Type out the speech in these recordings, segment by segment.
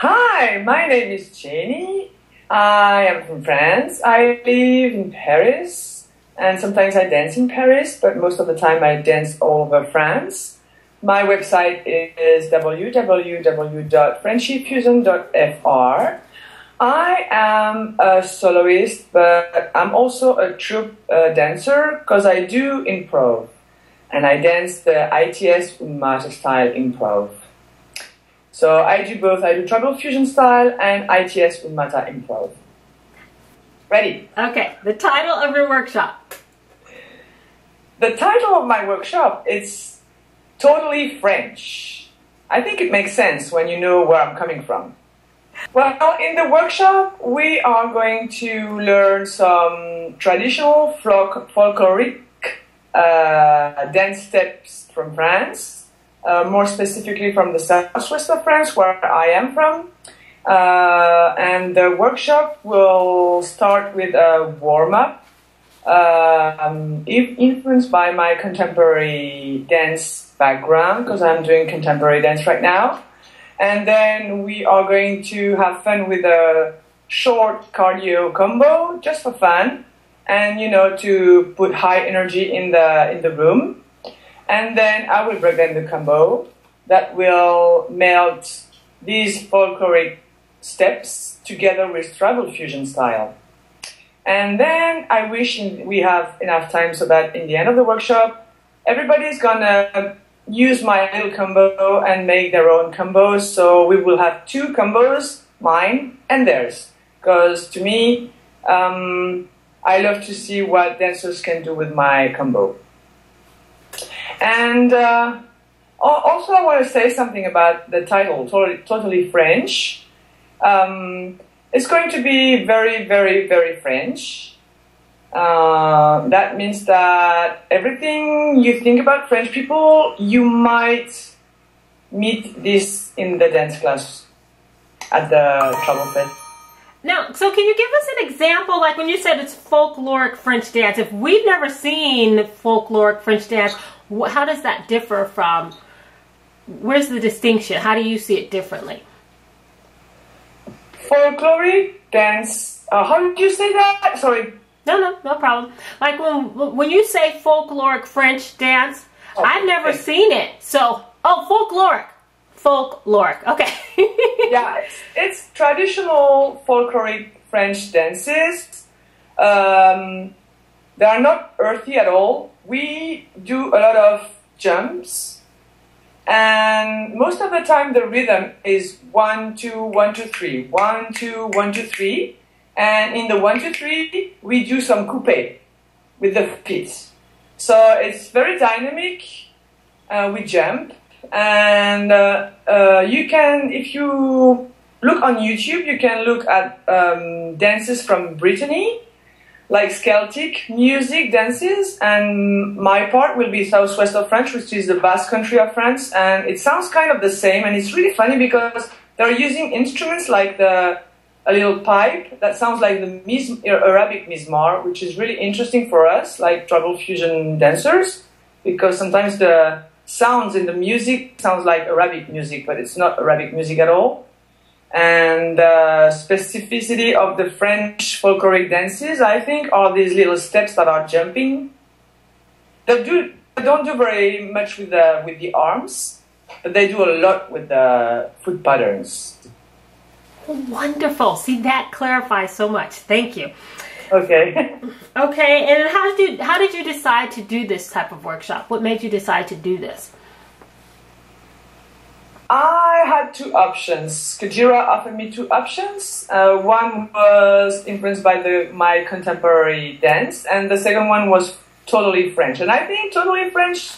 Hi, my name is Djeynee. I am from France. I live in Paris, and sometimes I dance in Paris, but most of the time I dance all over France. My website is www.frenchyfusion.fr. I am a soloist, but I'm also a troupe dancer because I do improv, and I dance the ITS Master style improv. So I do both. I do tribal fusion style and ITS Unmata improv. Ready? Okay, the title of your workshop. The title of my workshop is Totally French. I think it makes sense when you know where I'm coming from. Well, in the workshop, we are going to learn some traditional folkloric dance steps from France. More specifically from the southwest of France, where I am from. And the workshop will start with a warm-up, influenced by my contemporary dance background, because I'm doing contemporary dance right now. And then we are going to have fun with a short cardio combo, just for fun, and to put high energy in the room. And then I will break down the combo that will melt these folkloric steps together with tribal fusion style. And then I wish we have enough time so that in the end of the workshop, everybody's gonna use my little combo and make their own combos. So we will have two combos, mine and theirs. Because to me, I love to see what dancers can do with my combo. And also I want to say something about the title, Totally French. It's going to be very, very, very French. That means that everything you think about French people, you might meet this in the dance class at the Travel Fest. Now, so can you give us an example, like when you said it's folkloric French dance, if we've never seen folkloric French dance, how does that differ from, where's the distinction? How do you see it differently? Folkloric dance, how did you say that? Sorry. No problem. Like when you say folkloric French dance, I've never seen it. So, folkloric. Folkloric, okay. Yeah, it's traditional folkloric French dances. They are not earthy at all. We do a lot of jumps, and most of the time the rhythm is 1, 2, 1, 2, 3, 1, 2, 1, 2, 3, and in the 1, 2, 3 we do some coupe with the feet. So it's very dynamic. We jump. And you can, if you look on YouTube, you can look at dances from Brittany, like Celtic music dances, and my part will be southwest of France, which is the Basque country of France, and it sounds kind of the same, and it's really funny because they're using instruments like a little pipe that sounds like the Arabic mizmar, which is really interesting for us, like tribal fusion dancers, because sometimes the sounds in the music sounds like Arabic music, but it's not Arabic music at all. And the specificity of the French folkloric dances, I think, are these little steps that are jumping. They don't do very much with the arms, but they do a lot with the foot patterns. Wonderful. See, that clarifies so much. Thank you. Okay. Okay, and how did you decide to do this type of workshop? What made you decide to do this? I had two options. Kajira offered me two options. One was influenced by my contemporary dance, and the second one was totally French. And I think totally French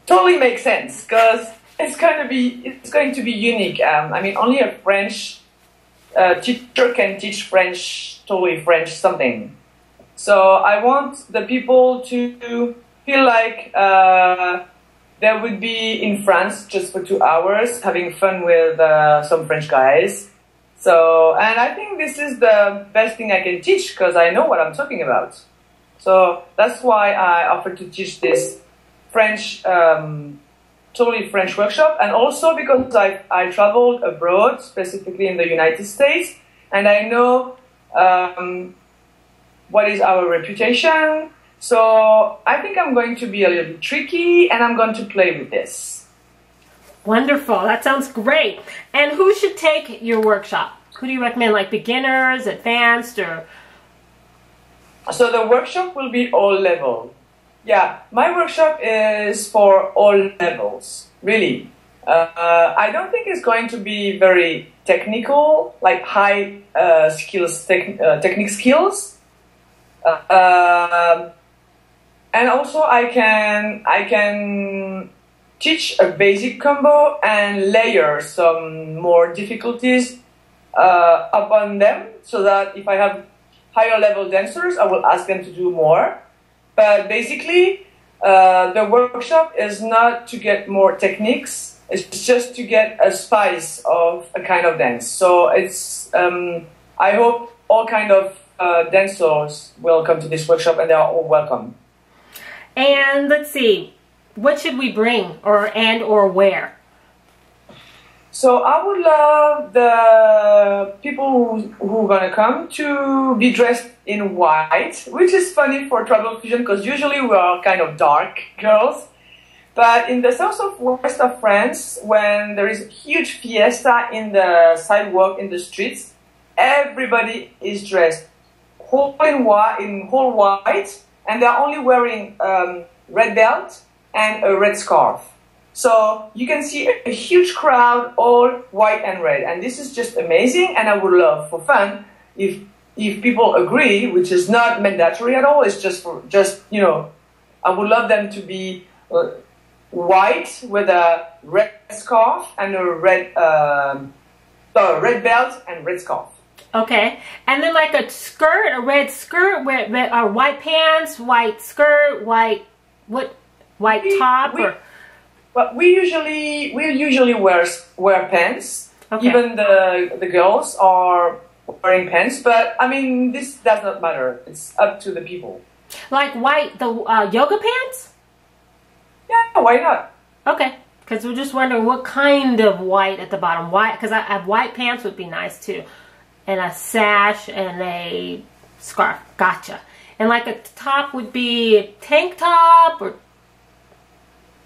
totally makes sense because it's going to be unique. I mean, only a French teacher can teach French, totally French something. So I want the people to feel like they would be in France just for 2 hours, having fun with some French guys. So, and I think this is the best thing I can teach because I know what I'm talking about. So that's why I offered to teach this French totally French workshop, and also because I traveled abroad, specifically in the United States, and I know what is our reputation. So I think I'm going to be a little bit tricky, and I'm going to play with this. Wonderful. That sounds great. And who should take your workshop? Who do you recommend, like beginners, advanced, or? So the workshop will be all level. Yeah, my workshop is for all levels, really. I don't think it's going to be very technical, like high technique skills. And also I can teach a basic combo and layer some more difficulties upon them, so that if I have higher level dancers, I will ask them to do more. But basically, the workshop is not to get more techniques. It's just to get a spice of a kind of dance. So it's, I hope all kind of dancers will come to this workshop, and they are all welcome. And let's see, what should we bring, or where? So I would love the people who are going to come to be dressed in white, which is funny for Tribal Fusion because usually we are kind of dark girls. But in the south of west of France, when there is a huge fiesta in the sidewalk, in the streets, everybody is dressed whole white, and they're only wearing red belt and a red scarf. So you can see a huge crowd, all white and red, and this is just amazing. And I would love, for fun, if people agree, which is not mandatory at all, it's just you know, I would love them to be white with a red scarf and a red belt and red scarf. Okay, and then like a skirt, a red skirt, with white pants, white skirt, white top, or. But we usually wear pants. Okay. Even the girls are wearing pants. But I mean, this does not matter. It's up to the people. Like yoga pants? Yeah, why not? Okay, because we're just wondering what kind of white at the bottom. White, because I have white pants would be nice too, and a sash and a scarf. Gotcha. And like a top would be a tank top or.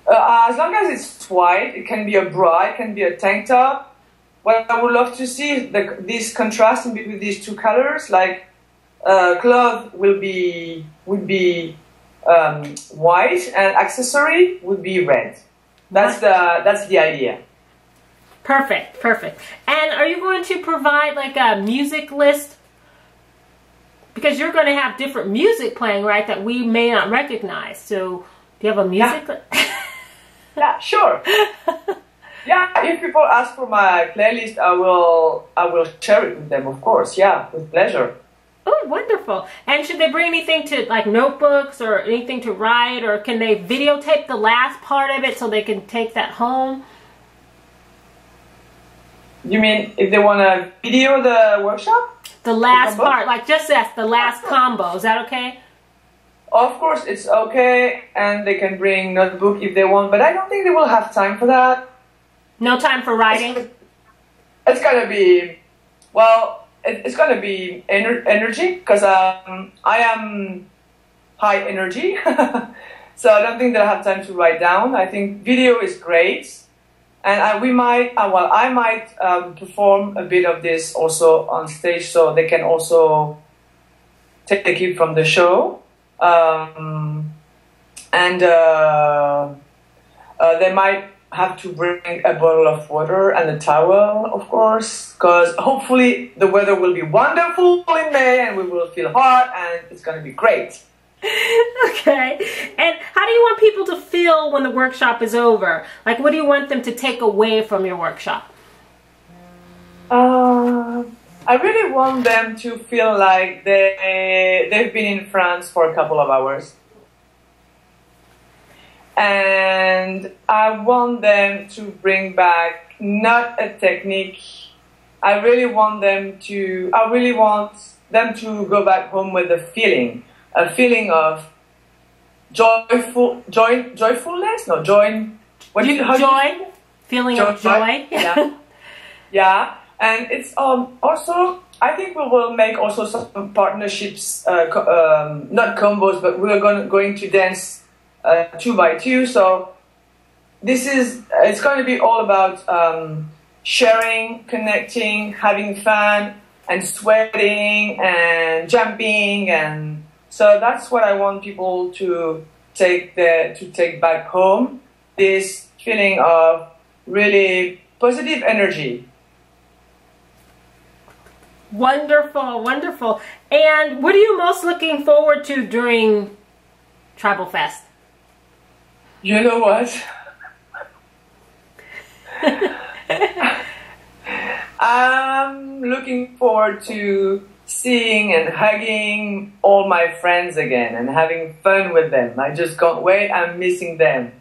As long as it's white, it can be a bra, it can be a tank top. What I would love to see is this contrast in between these two colors. Like cloth would be white, and accessory would be red. That's the idea. Perfect, perfect. And are you going to provide like a music list? Because you're going to have different music playing, right? That we may not recognize. So do you have a music list? Yeah, sure. Yeah, if people ask for my playlist, I will share it with them, of course. Yeah, with pleasure. Oh, wonderful. And should they bring anything to, like notebooks or anything to write, or can they videotape the last part of it so they can take that home? You mean if they want to video the workshop? The last part, like just the last combo. Is that okay? Of course, it's okay, and they can bring notebook if they want, but I don't think they will have time for that. No time for writing? It's gonna be, well, it's gonna be energy, because I am high energy, so I don't think they'll have time to write down. I think video is great, and I might perform a bit of this also on stage, so they can also take it from the show. They might have to bring a bottle of water and a towel, of course, because hopefully the weather will be wonderful in May and we will feel hot and it's going to be great. Okay. And how do you want people to feel when the workshop is over? Like, what do you want them to take away from your workshop? I really want them to feel like they've been in France for a couple of hours. And I want them to bring back not a technique. I really want them to go back home with a feeling of joyfulness, Joy, feeling of joy. Yeah, yeah, and it's also. I think we will make also some partnerships, not combos, but we're going to dance 2 by 2. So it's going to be all about sharing, connecting, having fun, and sweating and jumping, and so that's what I want people to take back home. This feeling of really positive energy. Wonderful, wonderful. And what are you most looking forward to during Tribal Fest? You know what? I'm looking forward to seeing and hugging all my friends again and having fun with them. I just can't wait. I'm missing them.